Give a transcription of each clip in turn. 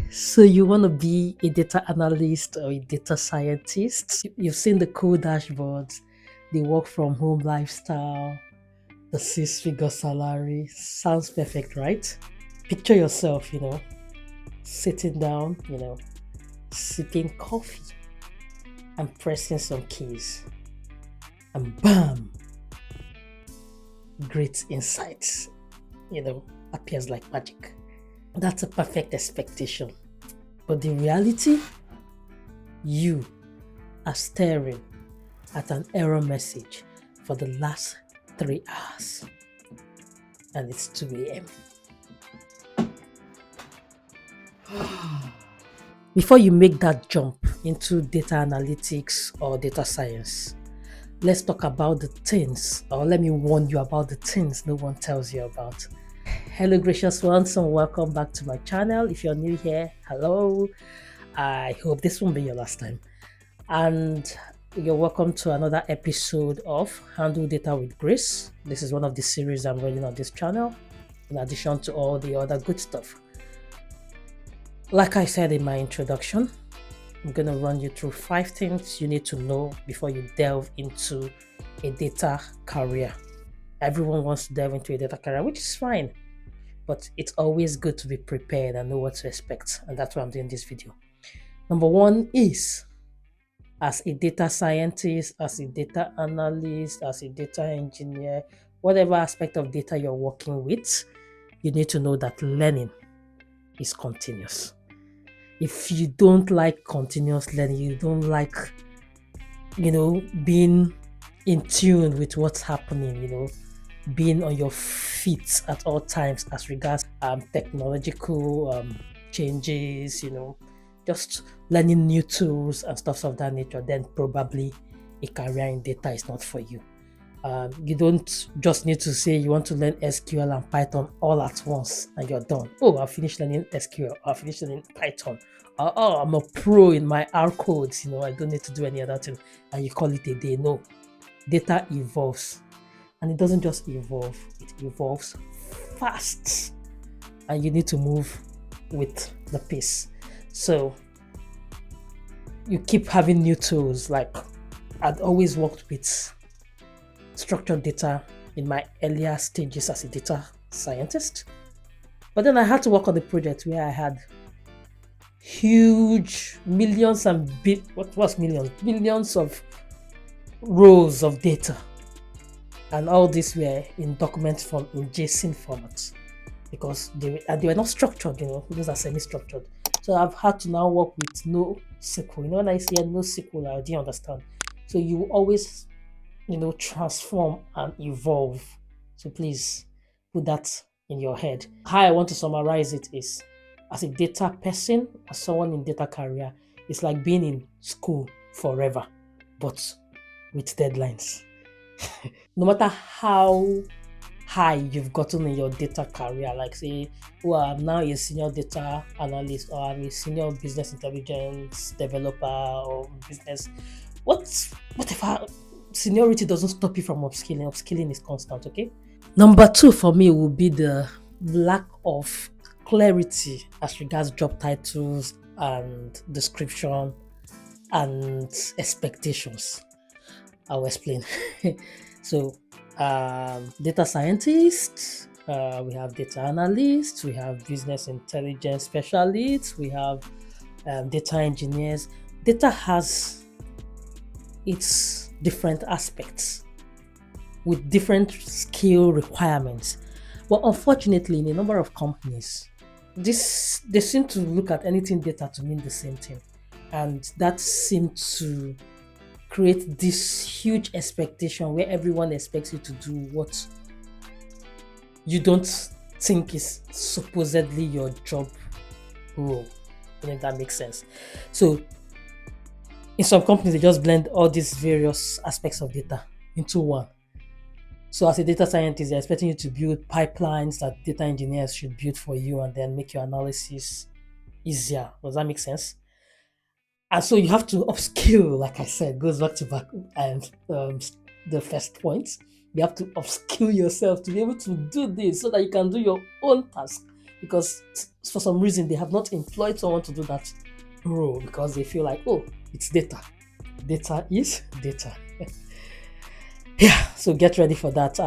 So you want to be a data analyst or a data scientist? You've seen the cool dashboards, the work from home lifestyle, the six-figure salary. Sounds perfect, right? Picture yourself, sitting down, sipping coffee and pressing some keys. And bam, great insights, appears like magic. That's a perfect expectation. But the reality, you are staring at an error message for the last 3 hours. And it's 2 a.m. Before you make that jump into data analytics or data science, let's talk about the things, or let me warn you about the things no one tells you about. Hello, gracious ones, and welcome back to my channel. If you're new here, hello. I hope this won't be your last time. And you're welcome to another episode of Handle Data with Grace. This is one of the series I'm running on this channel, in addition to all the other good stuff. Like I said in my introduction, I'm going to run you through 5 things you need to know before you delve into a data career. Everyone wants to delve into a data career, which is fine, but it's always good to be prepared and know what to expect, and that's why I'm doing this video. Number 1 is, as a data scientist, as a data analyst, as a data engineer, whatever aspect of data you're working with, you need to know that learning is continuous. If you don't like continuous learning, you don't like, being in tune with what's happening, being on your feet at all times as regards technological changes, just learning new tools and stuff of that nature, then probably a career in data is not for you. You don't just need to say you want to learn SQL and Python all at once and you're done. Oh, I've finished learning SQL. I've finished learning Python. Oh, I'm a pro in my R codes. I don't need to do any other thing. And you call it a day. No, data evolves. And it doesn't just evolve, it evolves fast. And you need to move with the pace. So you keep having new tools. Like I'd always worked with structured data in my earlier stages as a data scientist. But then I had to work on the project where I had huge millions and millions of rows of data. And all these were in document form, in JSON format, because they were not structured, those are semi-structured. So I've had to now work with NoSQL. When I say NoSQL, I didn't understand. So you always transform and evolve. So please put that in your head. How I want to summarize it is, as a data person, as someone in data career, it's like being in school forever, but with deadlines. No matter how high you've gotten in your data career, like say, I'm now a senior data analyst, or I'm a senior business intelligence developer, or business, whatever, seniority doesn't stop you from upskilling. Upskilling is constant, okay? Number 2 for me will be the lack of clarity as regards job titles and description and expectations. I'll explain. So, data scientists, we have data analysts, we have business intelligence specialists, we have data engineers. Data has its different aspects with different skill requirements. But unfortunately, in a number of companies, they seem to look at anything data to mean the same thing. And that seems to create this huge expectation where everyone expects you to do what you don't think is supposedly your job role. I don't know if that makes sense. So in some companies, they just blend all these various aspects of data into one. So as a data scientist, they're expecting you to build pipelines that data engineers should build for you and then make your analysis easier. Does that make sense? And so you have to upskill, like I said, goes back to back and the first point. You have to upskill yourself to be able to do this so that you can do your own task because for some reason they have not employed someone to do that role because they feel like, oh, it's data. Data is data. Yeah, so get ready for that.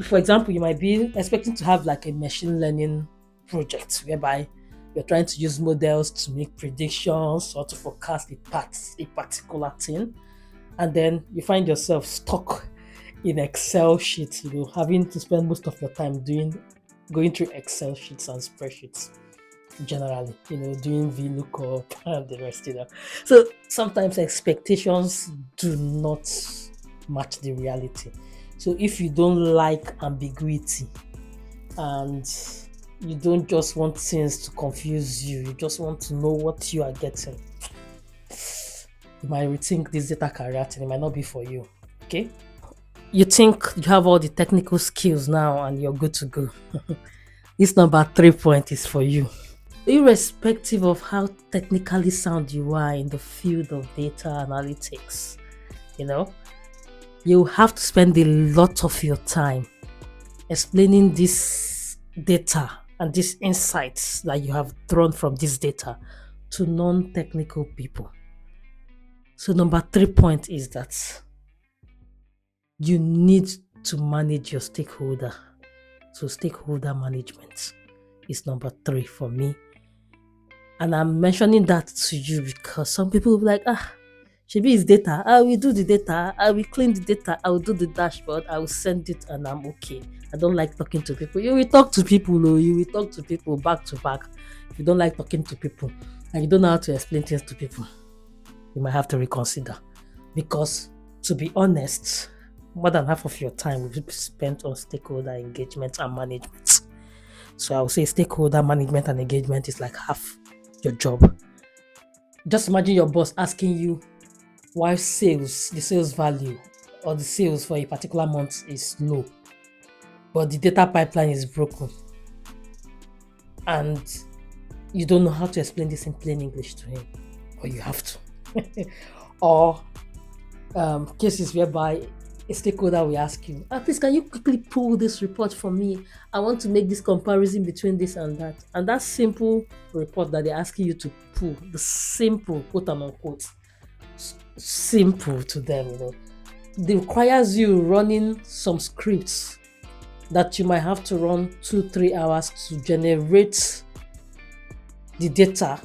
For example, you might be expecting to have like a machine learning project whereby you're trying to use models to make predictions or to forecast a particular thing, and then you find yourself stuck in Excel sheets, having to spend most of your time going through Excel sheets and spreadsheets generally, doing VLOOKUP and the rest. So sometimes expectations do not match the reality. So if you don't like ambiguity and you don't just want things to confuse you, you just want to know what you are getting, you might rethink this data career thing. It might not be for you. Okay? You think you have all the technical skills now and you're good to go. This number 3 point is for you. Irrespective of how technically sound you are in the field of data analytics, you have to spend a lot of your time explaining this data and these insights that you have drawn from this data to non-technical people. So number 3 point is that you need to manage your stakeholder. So stakeholder management is number 3 for me. And I'm mentioning that to you because some people will be like, Shebi is data. I will do the data. I will clean the data. I will do the dashboard. I will send it and I'm okay. I don't like talking to people. You will talk to people, though. You will talk to people back to back. If you don't like talking to people and you don't know how to explain things to people, you might have to reconsider. Because to be honest, more than half of your time will be spent on stakeholder engagement and management. So I would say stakeholder management and engagement is like half your job. Just imagine your boss asking you why the sales value or the sales for a particular month is low, but the data pipeline is broken, and you don't know how to explain this in plain English to him, or you have to. Or cases whereby a stakeholder will ask you, please, can you quickly pull this report for me? I want to make this comparison between this and that. And that simple report that they're asking you to pull, the simple, quote and unquote, simple to them, it requires you running some scripts that you might have to run 2-3 hours to generate the data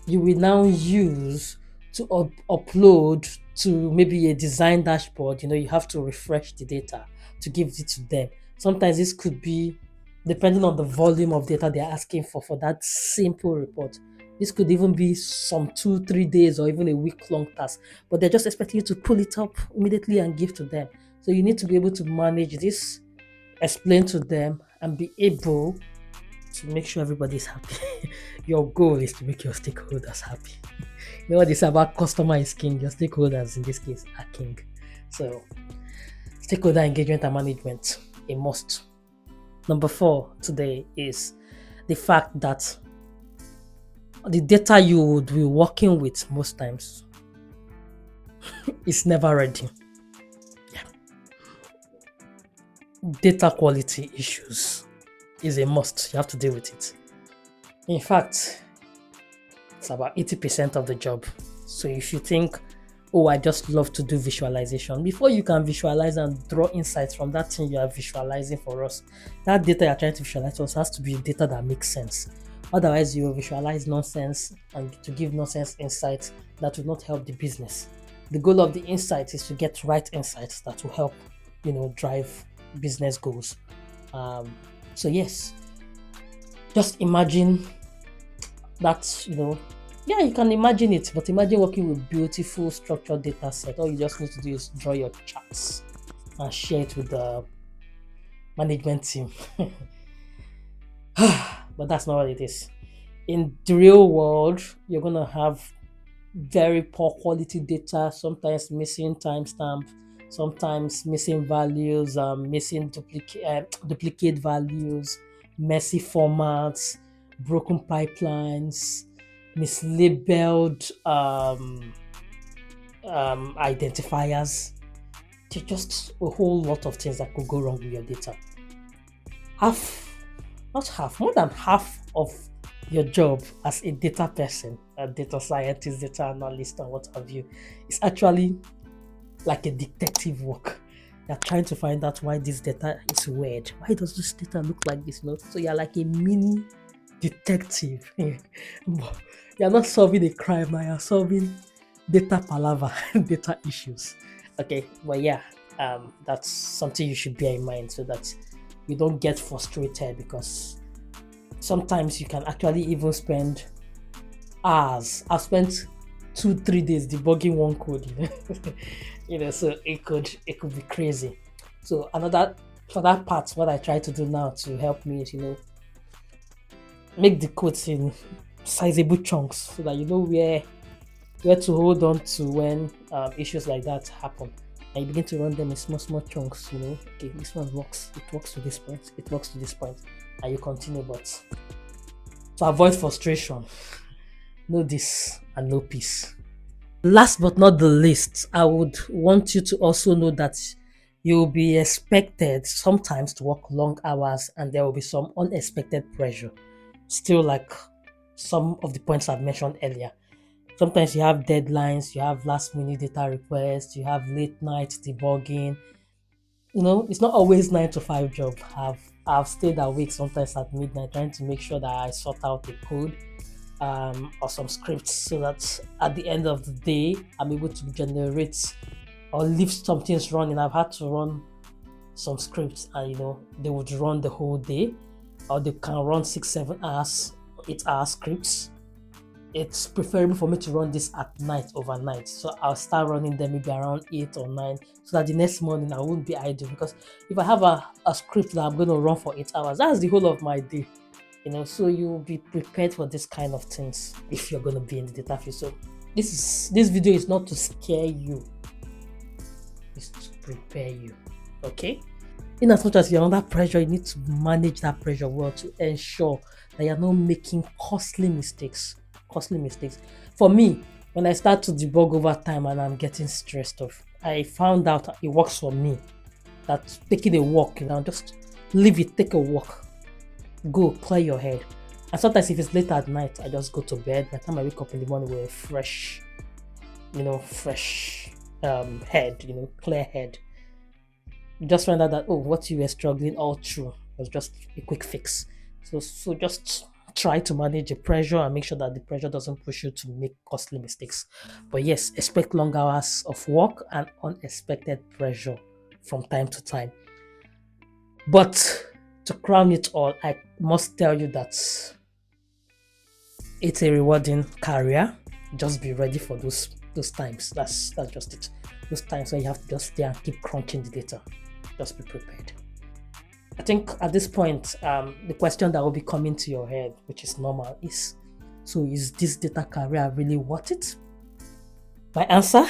you will now use to upload to maybe a design dashboard. You have to refresh the data to give it to them. Sometimes this could be depending on the volume of data they're asking for that simple report. This could even be some 2-3 days or even a week-long task, but they're just expecting you to pull it up immediately and give to them. So you need to be able to manage this, explain to them, and be able to make sure everybody's happy. Your goal is to make your stakeholders happy. You know what they say about customer is king, your stakeholders in this case are king. So stakeholder engagement and management, a must. Number 4 today is the fact that the data you would be working with most times is never ready. Yeah. Data quality issues is a must. You have to deal with it. In fact, it's about 80% of the job. So if you think, I just love to do visualization, before you can visualize and draw insights from that thing you are visualizing for us, that data you're trying to visualize to us has to be data that makes sense. Otherwise, you will visualize nonsense and to give nonsense insights that will not help the business. The goal of the insight is to get right insights that will help, drive business goals. So yes, just imagine that, you can imagine it, but imagine working with beautiful structured data set. All you just need to do is draw your charts and share it with the management team. But that's not what it is. In the real world, you're going to have very poor quality data, sometimes missing timestamp, sometimes missing values, missing duplicate values, messy formats, broken pipelines, mislabeled identifiers. There's just a whole lot of things that could go wrong with your data. Half not half, more than half of your job as a data person, a data scientist, data analyst, and what have you, is actually like a detective work. You're trying to find out why this data is weird. Why does this data look like this? So you're like a mini detective. But you're not solving a crime now, you're solving data palaver, data issues. Okay, but yeah, that's something you should bear in mind so that you don't get frustrated, because sometimes you can actually even spend hours. I've spent 2 3 days debugging one code, so it could be crazy. So another for that part, what I try to do now to help me is, make the codes in sizable chunks so that you know where to hold on to when issues like that happen. And you begin to run them in small chunks, okay, this one works, it works to this point, it works to this point, and you continue. But to avoid frustration, know this and know peace. Last but not the least, I would want you to also know that you'll be expected sometimes to work long hours, and there will be some unexpected pressure. Still, like some of the points I've mentioned earlier. Sometimes you have deadlines, you have last minute data requests, you have late night debugging. It's not always 9 to 5 job. I've stayed awake sometimes at midnight trying to make sure that I sort out the code, or some scripts, so that at the end of the day I'm able to generate or leave some things running. I've had to run some scripts, and they would run the whole day, or they can run 6 7 hours, 8 hour scripts. It's preferable for me to run this at night, overnight. So I'll start running them maybe around 8 or 9, so that the next morning I won't be idle. Because if I have a script that I'm going to run for 8 hours, that's the whole of my day. So you'll be prepared for this kind of things if you're going to be in the data field. So this video is not to scare you, it's to prepare you. Okay, in as much as you're under pressure, you need to manage that pressure well to ensure that you're not making costly mistakes. For me, when I start to debug over time and I'm getting stressed off, I found out it works for me that taking a walk, just leave it, take a walk, go clear your head. And sometimes if it's late at night, I just go to bed. By the time I wake up in the morning with a fresh head, clear head. You just find out that, what you were struggling all through was just a quick fix. So just try to manage the pressure and make sure that the pressure doesn't push you to make costly mistakes. But yes, expect long hours of work and unexpected pressure from time to time. But to crown it all, I must tell you that it's a rewarding career. Just be ready for those times. That's just it. Those times when you have to just stay and keep crunching the data. Just be prepared. I think at this point, the question that will be coming to your head, which is normal, is: so is this data career really worth it? My answer: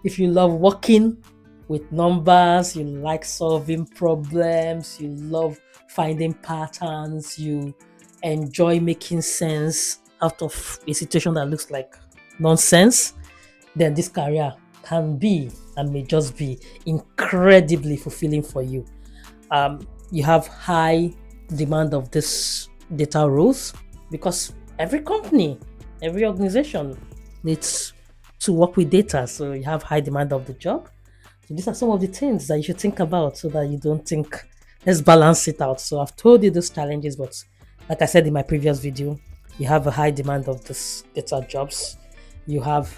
if you love working with numbers, you like solving problems, you love finding patterns, you enjoy making sense out of a situation that looks like nonsense, then this career can be and may just be incredibly fulfilling for you. You have high demand of this data roles, because every company, every organization needs to work with data, so you have high demand of the job. So these are some of the things that you should think about, so that you don't think, let's balance it out. So I've told you those challenges, but like I said in my previous video, you have a high demand of this data jobs. You have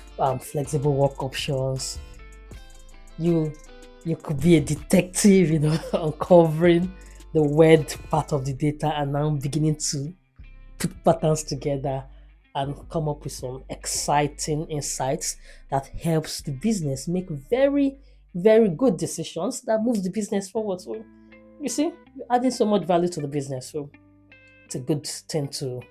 flexible work options. You could be a detective, uncovering the weird part of the data and now beginning to put patterns together and come up with some exciting insights that helps the business make very, very good decisions that moves the business forward. So you see, you're adding so much value to the business. So it's a good thing to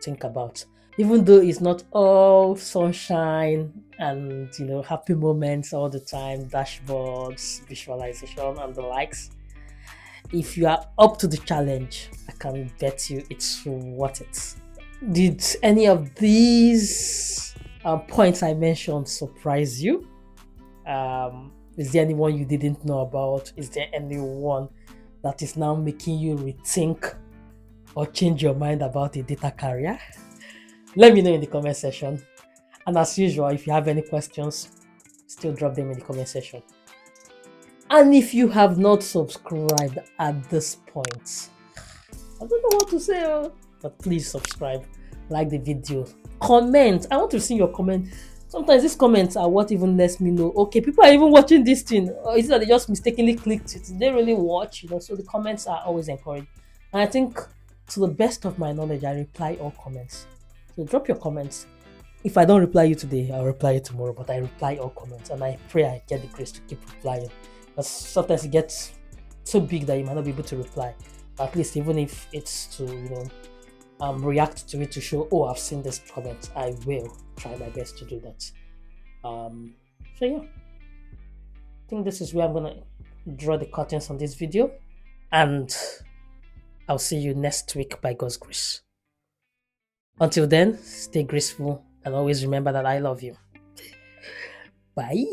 think about. Even though it's not all sunshine and happy moments all the time, dashboards, visualization, and the likes, if you are up to the challenge, I can bet you it's worth it. Did any of these points I mentioned surprise you? Is there anyone you didn't know about? Is there anyone that is now making you rethink or change your mind about a data carrier? Let me know in the comment section. And as usual, if you have any questions, still drop them in the comment section. And if you have not subscribed at this point, I don't know what to say, but please subscribe, like the video, comment. I want to see your comment. Sometimes these comments are what even lets me know, okay, people are even watching this thing, or is it that they just mistakenly clicked it? Did they really watch? So the comments are always encouraged. And I think, to the best of my knowledge, I reply all comments. So drop your comments. If I don't reply you today, I'll reply you tomorrow, but I reply all comments, and I pray I get the grace to keep replying. Because sometimes it gets so big that you might not be able to reply. But at least, even if it's to react to it to show, oh, I've seen this comment, I will try my best to do that. So yeah, I think this is where I'm gonna draw the curtains on this video, and I'll see you next week by God's grace. Until then, stay graceful and always remember that I love you. Bye.